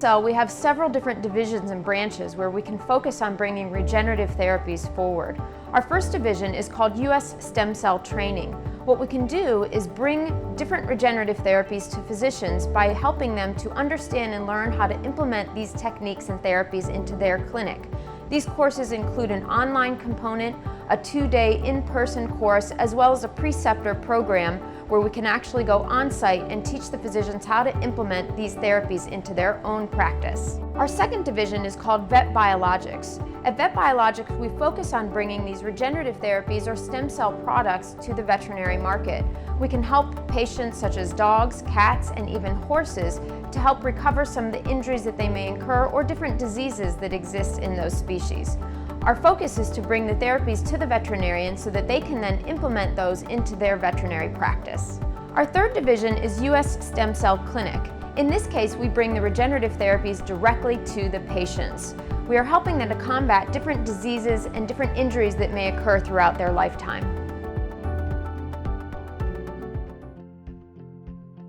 So we have several different divisions and branches where we can focus on bringing regenerative therapies forward. Our first division is called US Stem Cell Training. What we can do is bring different regenerative therapies to physicians by helping them to understand and learn how to implement these techniques and therapies into their clinic. These courses include an online component, a 2-day in-person course, as well as a preceptor program where we can actually go on-site and teach the physicians how to implement these therapies into their own practice. Our second division is called Vet Biologics. At Vet Biologics, we focus on bringing these regenerative therapies or stem cell products to the veterinary market. We can help patients such as dogs, cats, and even horses to help recover some of the injuries that they may incur or different diseases that exist in those species. Our focus is to bring the therapies to the veterinarian so that they can then implement those into their veterinary practice. Our third division is US Stem Cell Clinic. In this case, we bring the regenerative therapies directly to the patients. We are helping them to combat different diseases and different injuries that may occur throughout their lifetime.